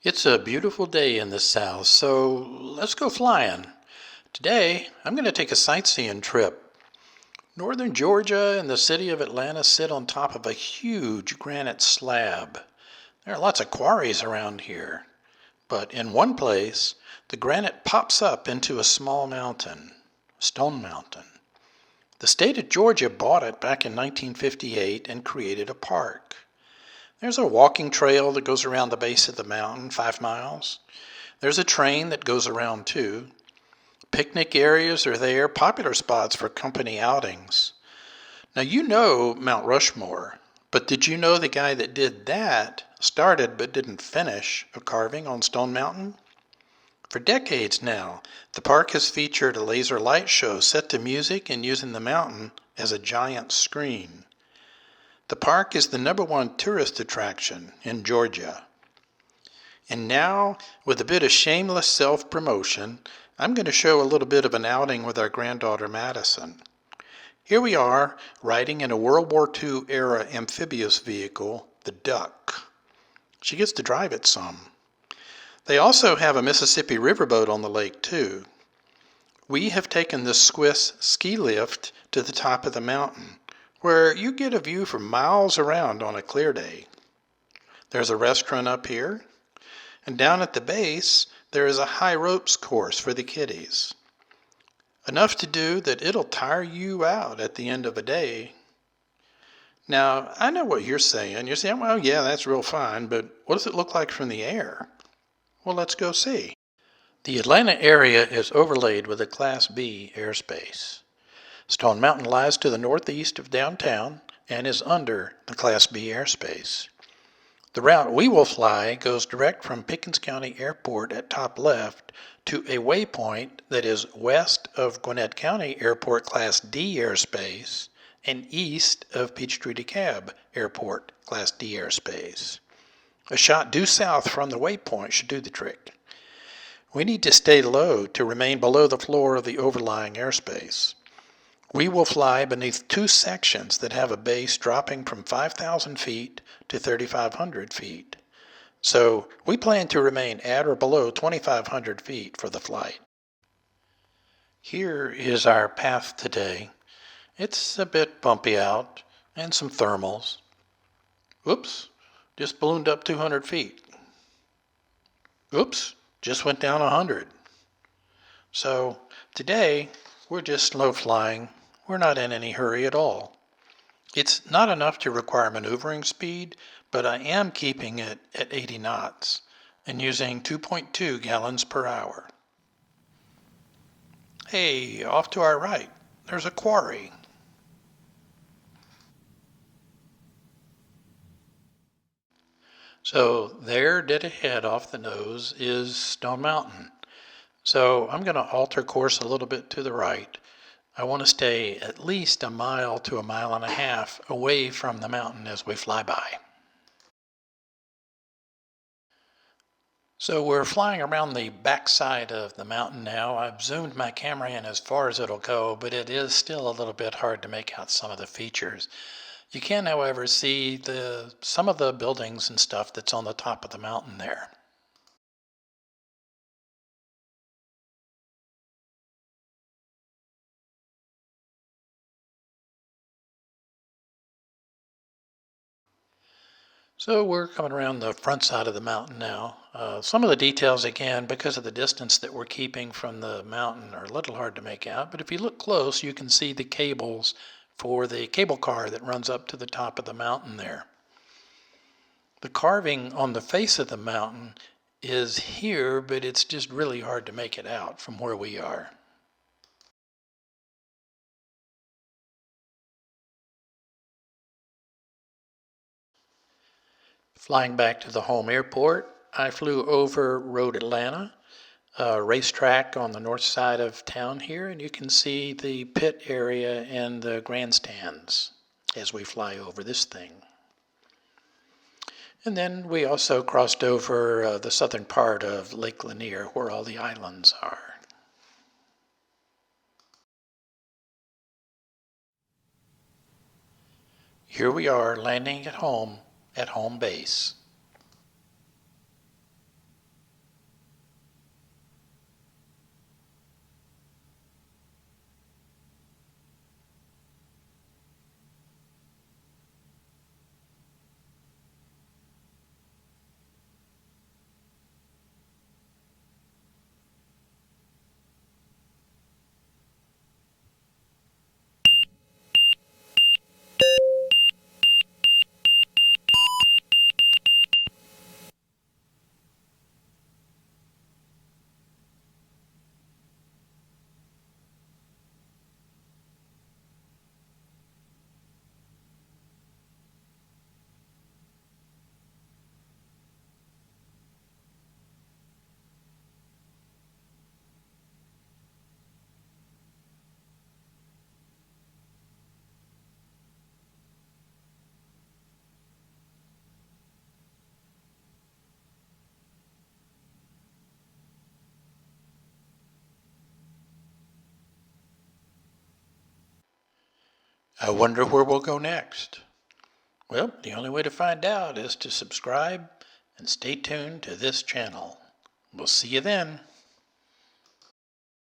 It's a beautiful day in the South, so let's go flying. Today, I'm going to take a sightseeing trip. Northern Georgia and the city of Atlanta sit on top of a huge granite slab. There are lots of quarries around here, but in one place, the granite pops up into a small mountain, Stone Mountain. The state of Georgia bought it back in 1958 and created a park. There's a walking trail that goes around the base of the mountain, 5 miles. There's a train that goes around too. Picnic areas are there, popular spots for company outings. Now you know Mount Rushmore, but did you know the guy that did that started but didn't finish a carving on Stone Mountain? For decades now, the park has featured a laser light show set to music and using the mountain as a giant screen. The park is the #1 tourist attraction in Georgia. And now, with a bit of shameless self-promotion, I'm going to show a little bit of an outing with our granddaughter Madison. Here we are, riding in a World War II era amphibious vehicle, the Duck. She gets to drive it some. They also have a Mississippi riverboat on the lake too. We have taken the Swiss ski lift to the top of the mountain, where you get a view for miles around on a clear day. There's a restaurant up here, and down at the base there is a high ropes course for the kiddies. Enough to do that it'll tire you out at the end of a day. Now, I know what you're saying. You're saying, well, yeah, that's real fine, but what does it look like from the air? Well, let's go see. The Atlanta area is overlaid with a Class B airspace. Stone Mountain lies to the northeast of downtown and is under the Class B airspace. The route we will fly goes direct from Pickens County Airport at top left to a waypoint that is west of Gwinnett County Airport Class D airspace and east of Peachtree DeKalb Airport Class D airspace. A shot due south from the waypoint should do the trick. We need to stay low to remain below the floor of the overlying airspace. We will fly beneath two sections that have a base dropping from 5,000 feet to 3,500 feet. So we plan to remain at or below 2,500 feet for the flight. Here is our path today. It's a bit bumpy out and some thermals. Oops, just ballooned up 200 feet. Oops, just went down 100. So today we're just slow flying. We're not in any hurry at all. It's not enough to require maneuvering speed, but I am keeping it at 80 knots and using 2.2 gallons per hour. Hey, off to our right, there's a quarry. So there, dead ahead off the nose, is Stone Mountain. So I'm going to alter course a little bit to the right. I want to stay at least a mile to a mile and a half away from the mountain as we fly by. So we're flying around the backside of the mountain now. I've zoomed my camera in as far as it'll go, but it is still a little bit hard to make out some of the features. You can, however, see some of the buildings and stuff that's on the top of the mountain there. So we're coming around the front side of the mountain now. Some of the details, again, because of the distance that we're keeping from the mountain, are a little hard to make out. But if you look close, you can see the cables for the cable car that runs up to the top of the mountain there. The carving on the face of the mountain is here, but it's just really hard to make it out from where we are. Flying back to the home airport, I flew over Road Atlanta, a racetrack on the north side of town here, and you can see the pit area and the grandstands as we fly over this thing. And then we also crossed over the southern part of Lake Lanier, where all the islands are. Here we are landing at home base. I wonder where we'll go next. Well, the only way to find out is to subscribe and stay tuned to this channel. We'll see you then.